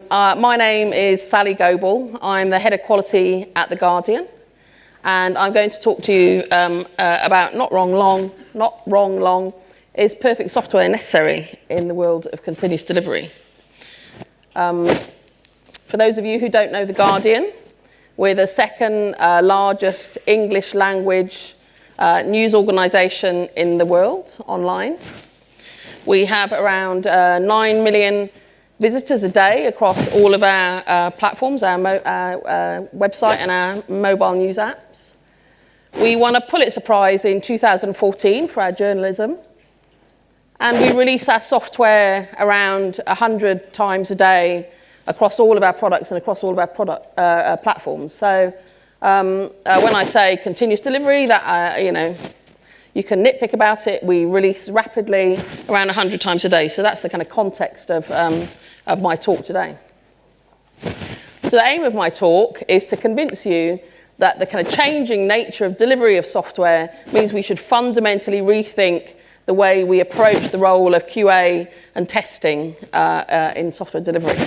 My name is Sally Goble. I'm the head of quality at The Guardian, and I'm going to talk to you about not wrong long, is perfect software necessary in the world of continuous delivery? For those of you who don't know The Guardian, we're the second largest English language news organisation in the world online. We have around 9 million visitors a day across all of our platforms, our website and our mobile news apps. We won a Pulitzer Prize in 2014 for our journalism, and we release our software around 100 times a day across all of our products and across all of our platforms. So when I say continuous delivery, that you can nitpick about it. We release rapidly around 100 times a day. So that's the kind of context of my talk today. So the aim of my talk is to convince you that the kind of changing nature of delivery of software means we should fundamentally rethink the way we approach the role of QA and testing in software delivery.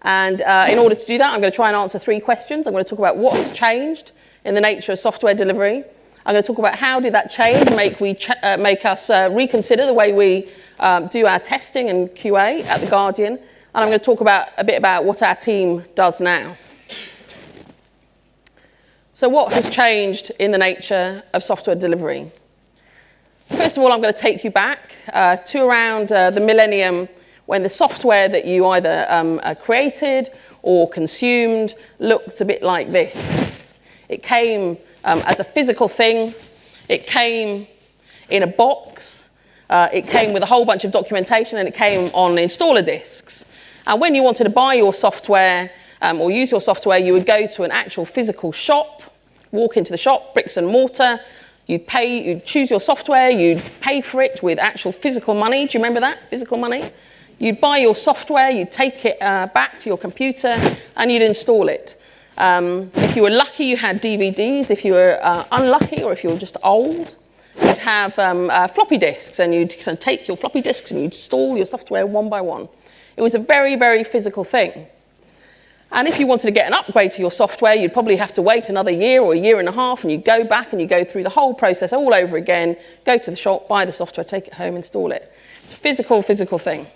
And in order to do that, I'm going to try and answer 3 questions. I'm going to talk about what's changed in the nature of software delivery. I'm going to talk about how did that change make us reconsider the way we do our testing and QA at The Guardian. And I'm going to talk a bit about what our team does now. So what has changed in the nature of software delivery? First of all, I'm going to take you back to around the millennium, when the software that you either created or consumed looked a bit like this. It came as a physical thing. It came in a box. It came with a whole bunch of documentation, and it came on installer disks. And when you wanted to buy your software or use your software, you would go to an actual physical shop, walk into the shop, bricks and mortar. You'd pay, you'd choose your software, you'd pay for it with actual physical money. Do you remember that? Physical money. You'd buy your software, you'd take it back to your computer, and you'd install it. If you were lucky, you had DVDs. If you were unlucky, or if you were just old, you'd have floppy disks, and you'd take your floppy disks and you'd install your software one by one. It was a very, very physical thing. And if you wanted to get an upgrade to your software, you'd probably have to wait another year or a year and a half, and you'd go back and you go through the whole process all over again, go to the shop, buy the software, take it home, install it. It's a physical thing.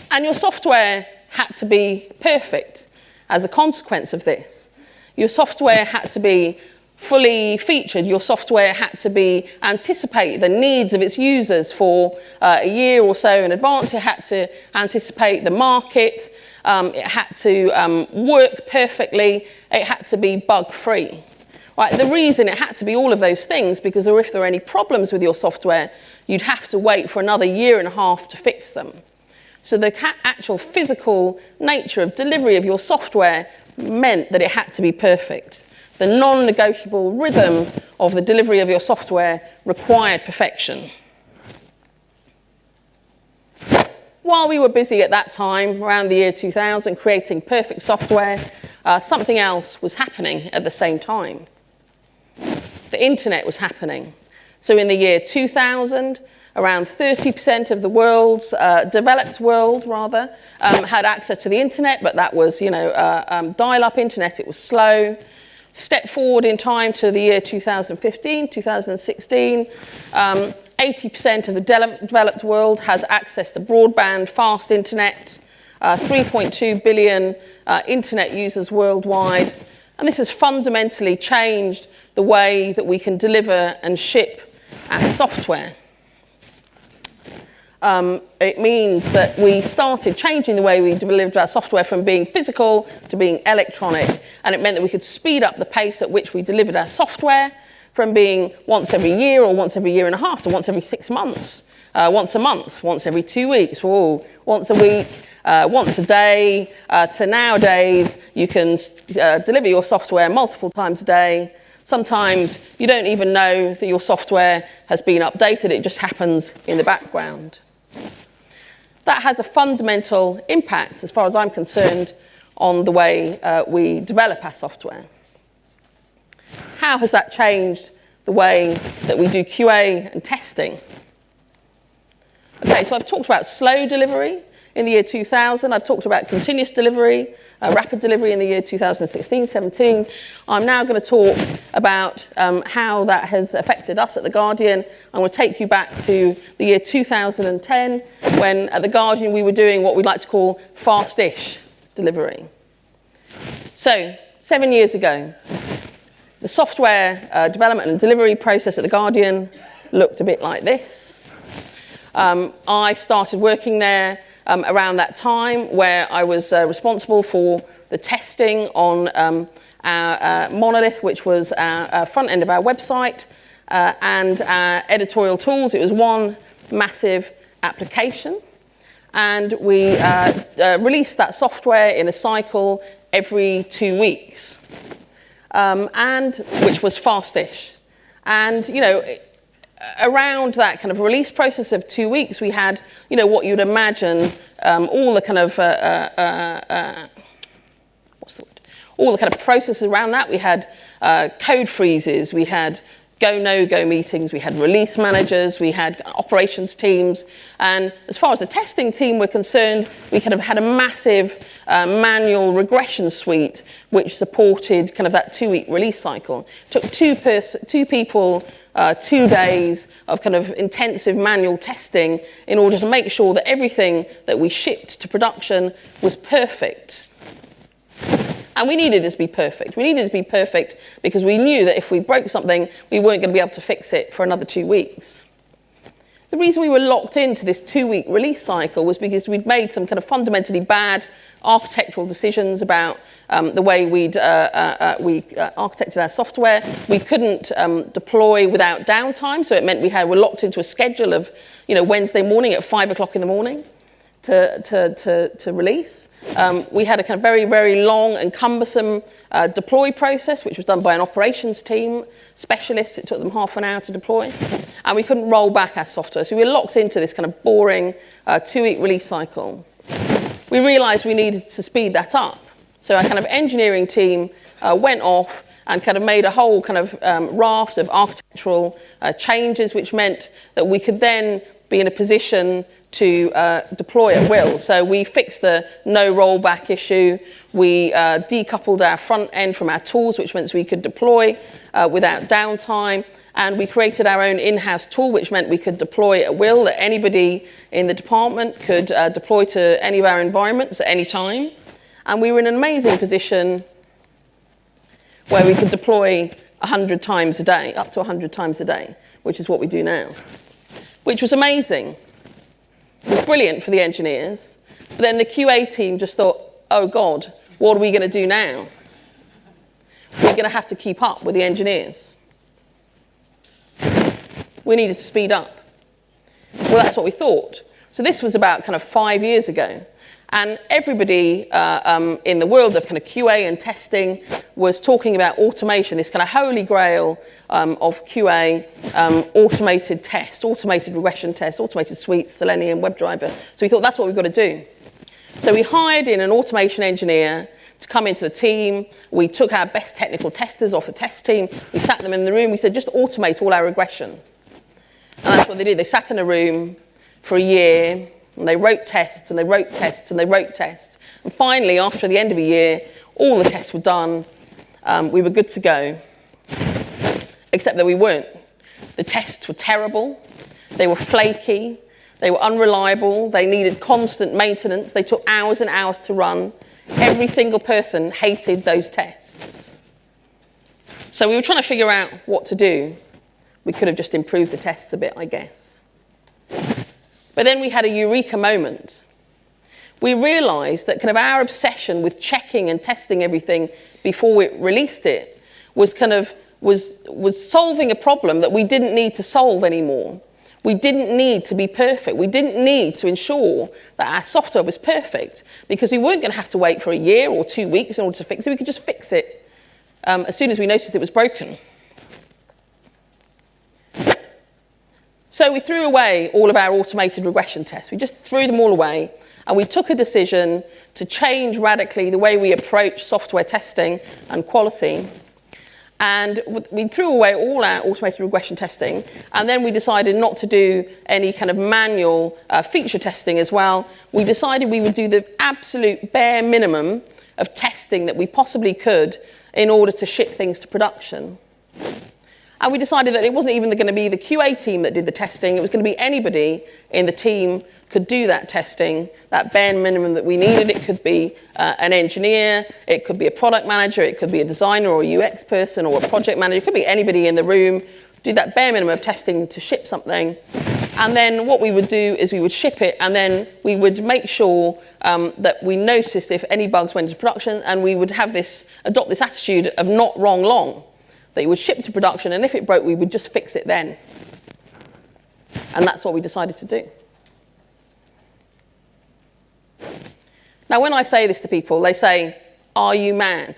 And your software had to be perfect as a consequence of this. Your software had to be fully featured. Your software had to anticipate the needs of its users for a year or so in advance. It had to anticipate the market. It had to work perfectly. It had to be bug-free. Right, the reason it had to be all of those things, because if there were any problems with your software, you'd have to wait for another year and a half to fix them. So the actual physical nature of delivery of your software meant that it had to be perfect. The non-negotiable rhythm of the delivery of your software required perfection. While we were busy at that time, around the year 2000, creating perfect software, something else was happening at the same time. The internet was happening. So in the year 2000, around 30% of the world's developed world, had access to the internet, but that was, dial-up internet. It was slow. Step forward in time to the year 2015, 2016. 80% of the developed world has access to broadband, fast internet. 3.2 billion internet users worldwide, and this has fundamentally changed the way that we can deliver and ship our software. It means that we started changing the way we delivered our software from being physical to being electronic, and it meant that we could speed up the pace at which we delivered our software from being once every year or once every year and a half to once every 6 months, once a month, once every 2 weeks, once a week, once a day, to nowadays you can deliver your software multiple times a day. Sometimes you don't even know that your software has been updated, it just happens in the background. That has a fundamental impact, as far as I'm concerned, on the way we develop our software. How has that changed the way that we do QA and testing? Okay, so I've talked about slow delivery. in the year 2000. I've talked about continuous delivery, rapid delivery in the year 2016, 17. I'm now going to talk about how that has affected us at The Guardian. I'm going to take you back to the year 2010, when at The Guardian we were doing what we'd like to call fast-ish delivery. So, 7 years ago, the software development and delivery process at The Guardian looked a bit like this. I started working there around that time, where I was responsible for the testing on our monolith, which was our front end of our website, and our editorial tools. It was one massive application, and we released that software in a cycle every 2 weeks, and which was fast-ish. And, you know, around that kind of release process of 2 weeks, we had, you know, what you'd imagine, all the kind of, all the kind of processes around that. We had code freezes, we had go, no-go meetings, we had release managers, we had operations teams. And as far as the testing team were concerned, we kind of had a massive manual regression suite which supported kind of that 2-week release cycle. It took two people 2 days of kind of intensive manual testing in order to make sure that everything that we shipped to production was perfect. And we needed it to be perfect. We needed it to be perfect because we knew that if we broke something, we weren't going to be able to fix it for another 2 weeks. The reason we were locked into this 2-week release cycle was because we'd made some kind of fundamentally bad architectural decisions about the way we architected our software. We couldn't deploy without downtime, so it meant were locked into a schedule of, you know, Wednesday morning at 5 o'clock in the morning to release. We had a kind of very, very long and cumbersome deploy process, which was done by an operations team, specialists. It took them half an hour to deploy. And we couldn't roll back our software. So we were locked into this kind of boring 2-week release cycle. We realized we needed to speed that up. So our kind of engineering team went off and kind of made a whole kind of raft of architectural changes, which meant that we could then be in a position to deploy at will. So we fixed the no rollback issue. We decoupled our front end from our tools, which meant we could deploy without downtime. And we created our own in-house tool, which meant we could deploy at will, that anybody in the department could deploy to any of our environments at any time. And we were in an amazing position where we could deploy 100 times a day, up to 100 times a day, which is what we do now, which was amazing. It was brilliant for the engineers. But then the QA team just thought, oh God, what are we going to do now? We're going to have to keep up with the engineers. We needed to speed up. Well, that's what we thought. So this was about kind of 5 years ago. And everybody in the world of kind of QA and testing was talking about automation, this kind of holy grail of QA, automated tests, automated regression tests, automated suites, Selenium, WebDriver. So we thought that's what we've got to do. So we hired in an automation engineer to come into the team. We took our best technical testers off the test team. We sat them in the room. We said, just automate all our regression. And that's what they did. They sat in a room for a year, and they wrote tests, and they wrote tests, and they wrote tests. And finally, after the end of a year, all the tests were done. We were good to go, except that we weren't. The tests were terrible. They were flaky. They were unreliable. They needed constant maintenance. They took hours and hours to run. Every single person hated those tests. So we were trying to figure out what to do. We could have just improved the tests a bit, I guess. But then we had a Eureka moment. We realized that kind of our obsession with checking and testing everything before we released it was solving a problem that we didn't need to solve anymore. We didn't need to be perfect. We didn't need to ensure that our software was perfect because we weren't going to have to wait for a year or 2 weeks in order to fix it. We could just fix it as soon as we noticed it was broken. So we threw away all of our automated regression tests. We just threw them all away, and we took a decision to change radically the way we approach software testing and quality. And we threw away all our automated regression testing, and then we decided not to do any kind of manual feature testing as well. We decided we would do the absolute bare minimum of testing that we possibly could in order to ship things to production. And we decided that it wasn't even going to be the QA team that did the testing, it was going to be anybody in the team could do that testing, that bare minimum that we needed. It could be an engineer, it could be a product manager, it could be a designer or a UX person or a project manager, it could be anybody in the room, do that bare minimum of testing to ship something. And then what we would do is we would ship it, and then we would make sure that we noticed if any bugs went into production, and we would have adopt this attitude of not wrong long, that you would ship to production, and if it broke, we would just fix it then. And that's what we decided to do. Now, when I say this to people, they say, "Are you mad?"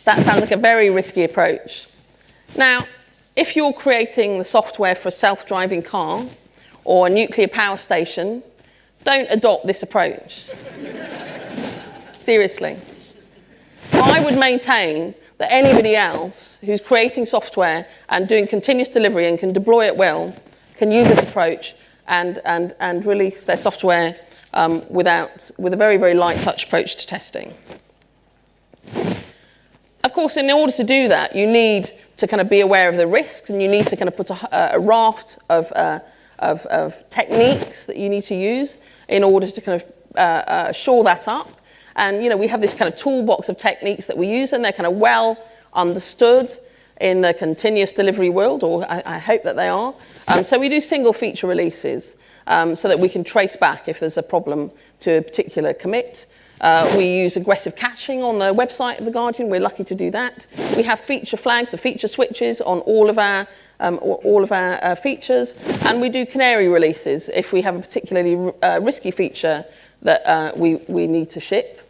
That sounds like a very risky approach. Now, if you're creating the software for a self-driving car or a nuclear power station, don't adopt this approach. Seriously. I would maintain that anybody else who's creating software and doing continuous delivery and can deploy it well can use this approach and release their software with a very, very light touch approach to testing. Of course, in order to do that, you need to kind of be aware of the risks, and you need to kind of put a raft of techniques that you need to use in order to kind of shore that up. And we have this kind of toolbox of techniques that we use, and they're kind of well understood in the continuous delivery world, or I hope that they are. So we do single feature releases so that we can trace back if there's a problem to a particular commit. We use aggressive caching on the website of The Guardian. We're lucky to do that. We have feature flags or feature switches on all of our features, and we do canary releases if we have a particularly risky feature that we need to ship.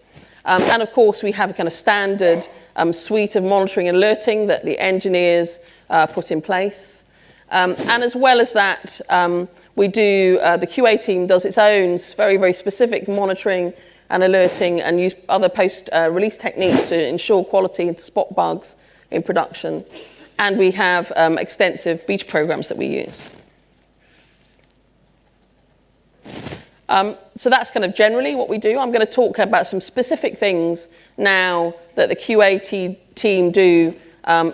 And of course, we have a kind of standard suite of monitoring and alerting that the engineers put in place. And as well as that, we do, the QA team does its own very, very specific monitoring and alerting, and use other post-release techniques to ensure quality and to spot bugs in production. And we have extensive beta programs that we use. So that's kind of generally what we do. I'm going to talk about some specific things now that the QA team do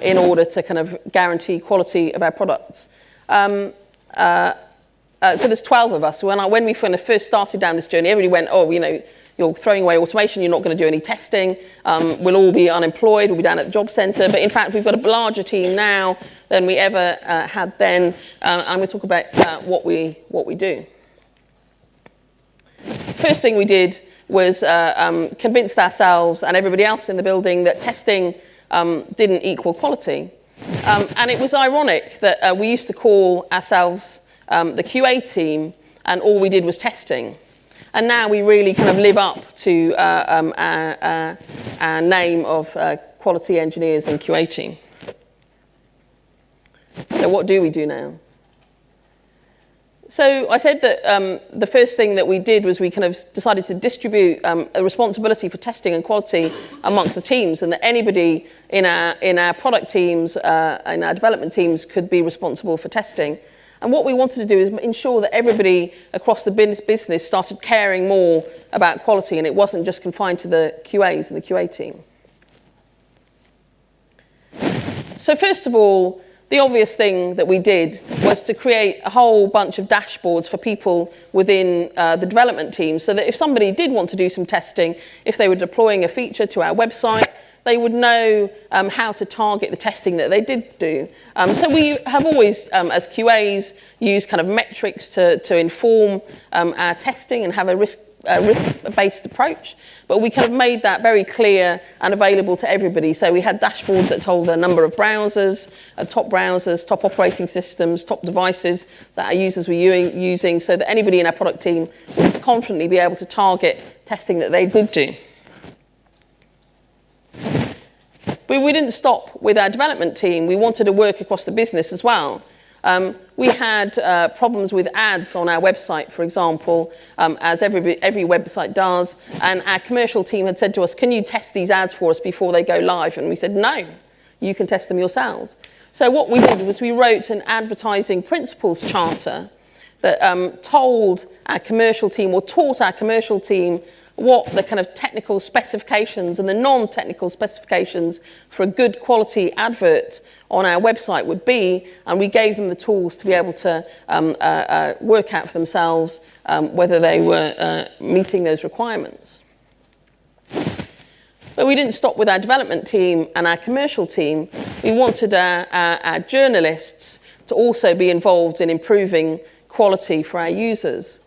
in order to kind of guarantee quality of our products. So there's 12 of us. When we first started down this journey, everybody went, "Oh, you're throwing away automation, you're not going to do any testing, we'll all be unemployed, we'll be down at the job centre." But in fact, we've got a larger team now than we ever had then. And I'm going to talk about what we do. First thing we did was convinced ourselves and everybody else in the building that testing didn't equal quality. And it was ironic that we used to call ourselves the QA team, and all we did was testing. And now we really kind of live up to our name of quality engineers and QA team. So what do we do now? So I said that the first thing that we did was we kind of decided to distribute a responsibility for testing and quality amongst the teams, and that anybody in our product teams, in our development teams, could be responsible for testing. And what we wanted to do is ensure that everybody across the business started caring more about quality, and it wasn't just confined to the QAs and the QA team. So first of all, the obvious thing that we did was to create a whole bunch of dashboards for people within the development team, so that if somebody did want to do some testing, if they were deploying a feature to our website, they would know how to target the testing that they did do. So we have always, as QAs, used kind of metrics to inform our testing and have a risk-based approach. But we kind of made that very clear and available to everybody. So we had dashboards that told the number of browsers, top operating systems, top devices that our users were using, so that anybody in our product team would confidently be able to target testing that they did do. But we didn't stop with our development team. We wanted to work across the business as well. We had problems with ads on our website, for example, as every website does. And our commercial team had said to us, "Can you test these ads for us before they go live?" And we said, "No, you can test them yourselves. So what we did was we wrote an advertising principles charter that told our commercial team, or taught our commercial team, what the kind of technical specifications and the non-technical specifications for a good quality advert on our website would be, and we gave them the tools to be able to work out for themselves whether they were meeting those requirements. But we didn't stop with our development team and our commercial team. We wanted our journalists to also be involved in improving quality for our users.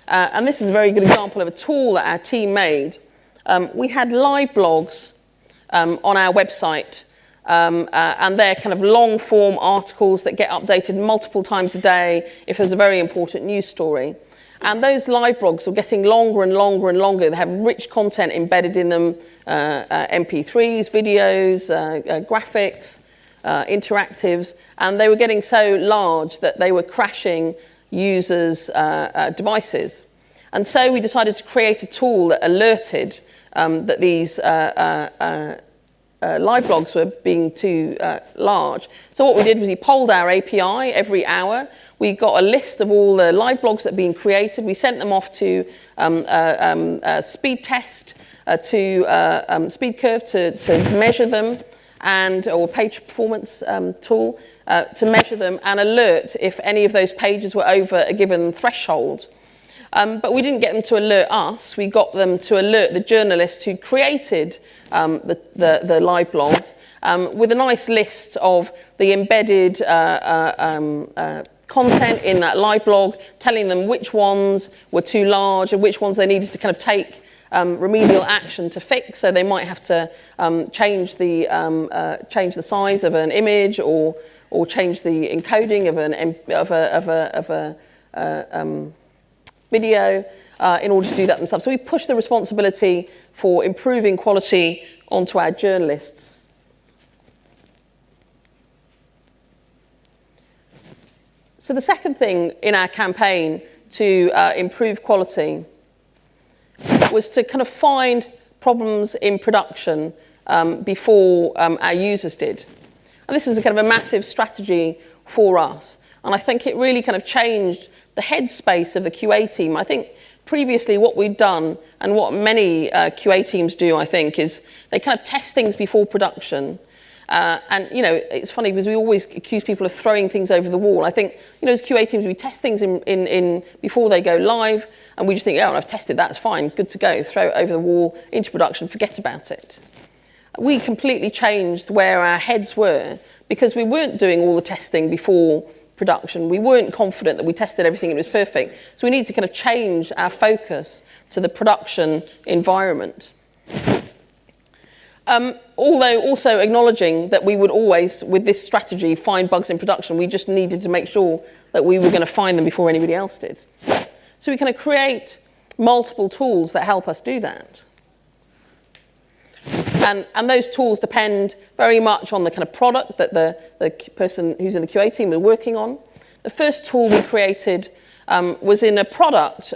And this is a very good example of a tool that our team made. We had live blogs on our website, and they're kind of long form articles that get updated multiple times a day if there's a very important news story. And those live blogs are getting longer and longer and longer. They have rich content embedded in them, MP3s, videos, graphics, interactives, and they were getting so large that they were crashing users' devices. And so we decided to create a tool that alerted that these live blogs were being too large. So what we did was we polled our API every hour. We got a list of all the live blogs that had been created. We sent them off to speed test, to speed curve to measure them, or page performance tool to measure them and alert if any of those pages were over a given threshold. But we didn't get them to alert us. We got them to alert the journalists who created the live blogs with a nice list of the embedded content in that live blog, telling them which ones were too large and which ones they needed to kind of take remedial action to fix. So they might have to change the size of an image or change the encoding of a video in order to do that themselves. So we push the responsibility for improving quality onto our journalists. So the second thing in our campaign to improve quality was to kind of find problems in production before our users did. And this is a kind of a massive strategy for us. And I think it really kind of changed the headspace of the QA team. I think previously what we'd done, and what many QA teams do, I think, is they kind of test things before production. And, you know, it's funny because we always accuse people of throwing things over the wall. I think, you know, as QA teams, we test things in before they go live, and we just think, oh, I've tested, that's fine, good to go, throw it over the wall, into production, forget about it. We completely changed where our heads were because we weren't doing all the testing before production. We weren't confident that we tested everything and it was perfect. So we need to kind of change our focus to the production environment. Although also acknowledging that we would always, with this strategy, find bugs in production, we just needed to make sure that we were going to find them before anybody else did. So we kind of create multiple tools that help us do that. And those tools depend very much on the kind of product that the person who's in the QA team was working on. The first tool we created was in a product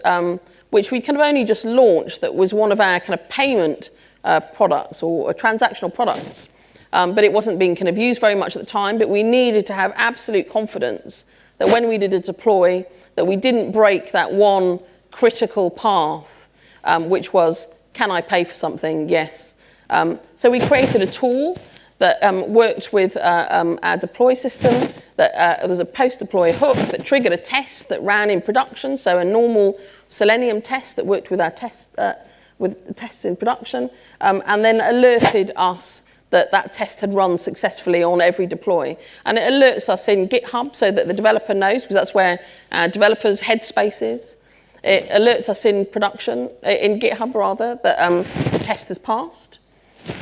which we kind of only just launched, that was one of our kind of payment products or transactional products. But it wasn't being kind of used very much at the time, but we needed to have absolute confidence that when we did a deploy, that we didn't break that one critical path, which was, can I pay for something? Yes. So we created a tool that worked with our deploy system, that there was a post-deploy hook that triggered a test that ran in production, so a normal Selenium test that worked with our with tests in production, and then alerted us that that test had run successfully on every deploy. And it alerts us in GitHub so that the developer knows, because that's where our developers' headspace is. It alerts us in production, in GitHub rather, that the test has passed.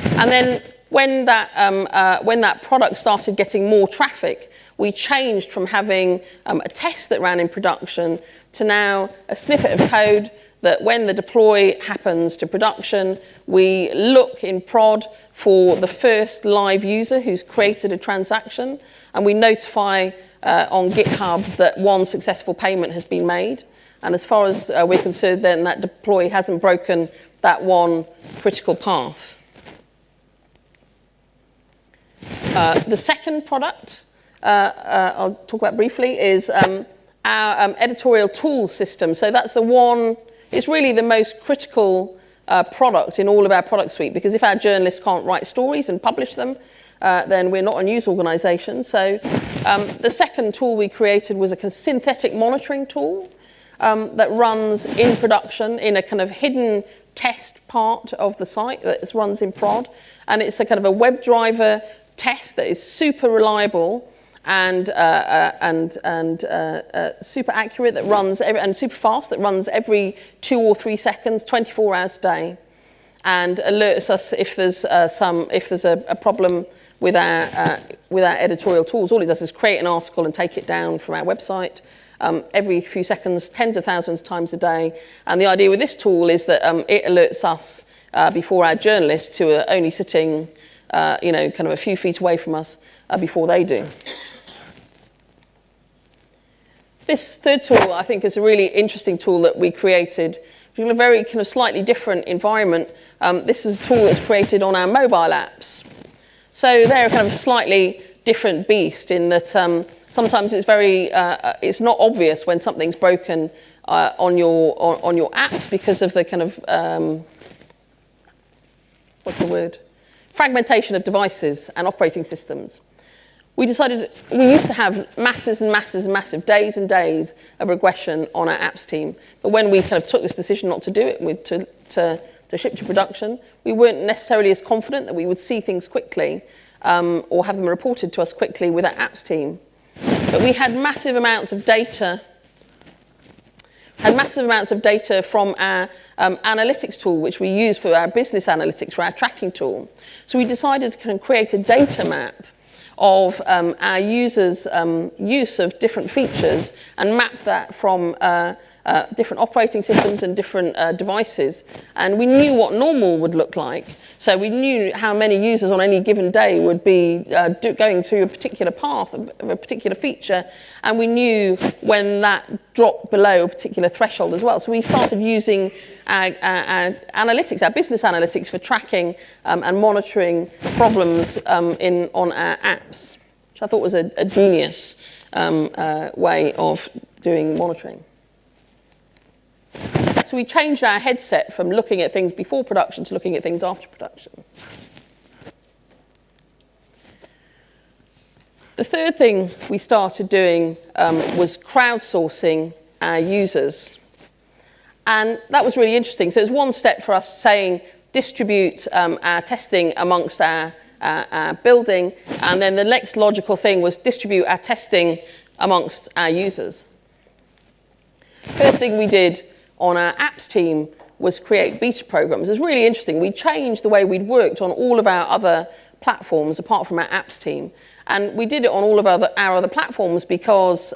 And then when that product started getting more traffic, we changed from having a test that ran in production to now a snippet of code that when the deploy happens to production, we look in prod for the first live user who's created a transaction, and we notify on GitHub that one successful payment has been made. And as far as we're concerned, then that deploy hasn't broken that one critical path. The second product I'll talk about briefly is our editorial tools system. So that's the one, it's really the most critical product in all of our product suite, because if our journalists can't write stories and publish them, then we're not a news organisation. So the second tool we created was a synthetic monitoring tool that runs in production in a kind of hidden test part of the site that runs in prod. And it's a kind of a WebDriver test that is super reliable and super accurate, that runs and super fast, that runs every 2 or 3 seconds, 24 hours a day, and alerts us if there's a problem with our editorial tools. All it does is create an article and take it down from our website every few seconds, tens of thousands of times a day. And the idea with this tool is that it alerts us before our journalists, who are only sitting, kind of a few feet away from us, before they do. This third tool, I think, is a really interesting tool that we created in a very kind of slightly different environment. This is a tool that's created on our mobile apps. So they're kind of a slightly different beast in that sometimes it's it's not obvious when something's broken on your apps because of the kind of fragmentation of devices and operating systems. We used to have massive days and days of regression on our apps team. But when we kind of took this decision not to do it, to ship to production, we weren't necessarily as confident that we would see things quickly or have them reported to us quickly with our apps team. But we had massive amounts of data from our analytics tool, which we use for our business analytics, for our tracking tool. So we decided to kind of create a data map of our users' use of different features and map that from different operating systems and different devices. And we knew what normal would look like. So we knew how many users on any given day would be going through a particular path of a particular feature. And we knew when that dropped below a particular threshold as well. So we started using our analytics, our business analytics, for tracking and monitoring problems on our apps, which I thought was a genius way of doing monitoring. So we changed our headset from looking at things before production to looking at things after production. The third thing we started doing was crowdsourcing our users. And that was really interesting. So it was one step for us saying, distribute our testing amongst our building. And then the next logical thing was distribute our testing amongst our users. First thing we did on our apps team was create beta programs. It was really interesting. We changed the way we'd worked on all of our other platforms apart from our apps team. And we did it on all of our other platforms because,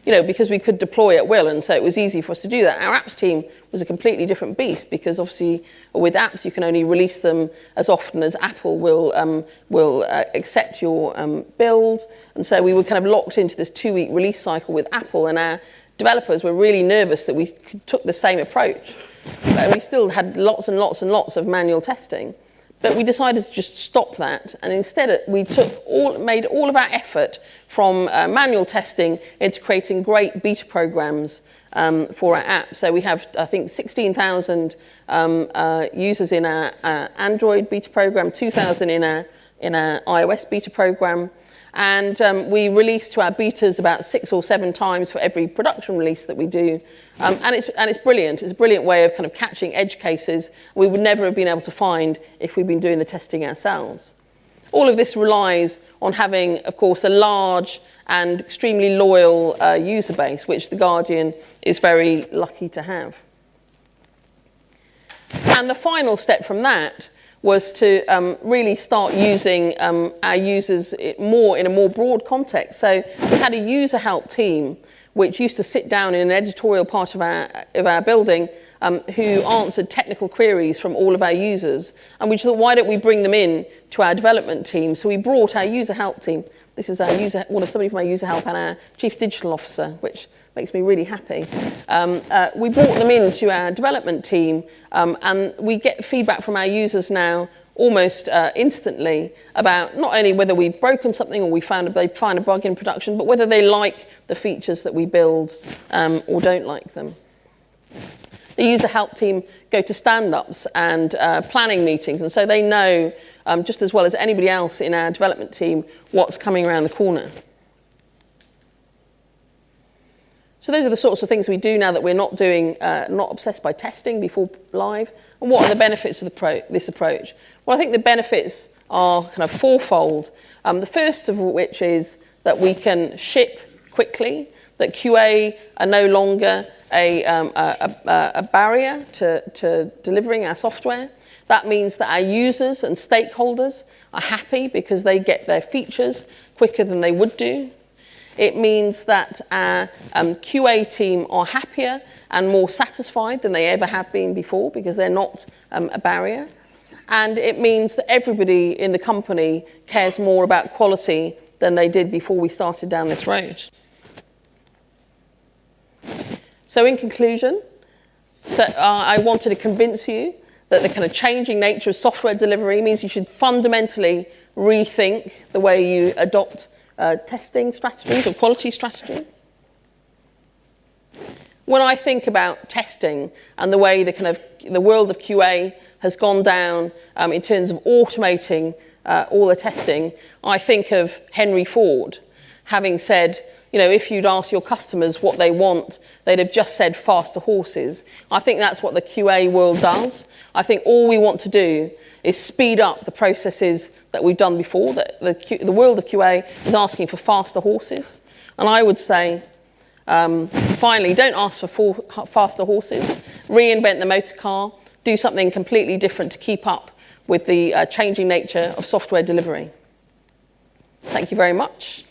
because we could deploy at will, and so it was easy for us to do that. Our apps team was a completely different beast because obviously with apps you can only release them as often as Apple will accept your build. And so we were kind of locked into this 2-week release cycle with Apple, and our developers were really nervous that we took the same approach. But we still had lots and lots of manual testing. But we decided to just stop that, and instead we made all of our effort from manual testing into creating great beta programs for our app. So we have, I think, 16,000 users in our Android beta program, 2,000 in our iOS beta program. And we release to our betas about 6 or 7 times for every production release that we do. And it's brilliant. It's a brilliant way of kind of catching edge cases we would never have been able to find if we'd been doing the testing ourselves. All of this relies on having, of course, a large and extremely loyal user base, which The Guardian is very lucky to have. And the final step from that was to really start using our users in a more broad context. So we had a user help team which used to sit down in an editorial part of our building who answered technical queries from all of our users. And we just thought, why don't we bring them in to our development team? So we brought our user help team. This is somebody from our user help and our chief digital officer, which makes me really happy. We brought them into our development team, and we get feedback from our users now almost instantly about not only whether we've broken something or they find a bug in production, but whether they like the features that we build or don't like them. The user help team go to stand-ups and planning meetings, and so they know just as well as anybody else in our development team what's coming around the corner. So those are the sorts of things we do now that we're not doing, not obsessed by testing before live. And what are the benefits of this approach? Well, I think the benefits are kind of fourfold. The first of which is that we can ship quickly, that QA are no longer a barrier to delivering our software. That means that our users and stakeholders are happy because they get their features quicker than they would do. It means that our QA team are happier and more satisfied than they ever have been before because they're not a barrier. And it means that everybody in the company cares more about quality than they did before we started down this road. So in conclusion, I wanted to convince you that the kind of changing nature of software delivery means you should fundamentally rethink the way you adopt testing strategies or quality strategies. When I think about testing and the way the world of QA has gone down in terms of automating all the testing, I think of Henry Ford having said, if you'd ask your customers what they want, they'd have just said faster horses. I think that's what the QA world does. I think all we want to do is speed up the processes that we've done before. The world of QA is asking for faster horses. And I would say, finally, don't ask for faster horses. Reinvent the motor car. Do something completely different to keep up with the changing nature of software delivery. Thank you very much.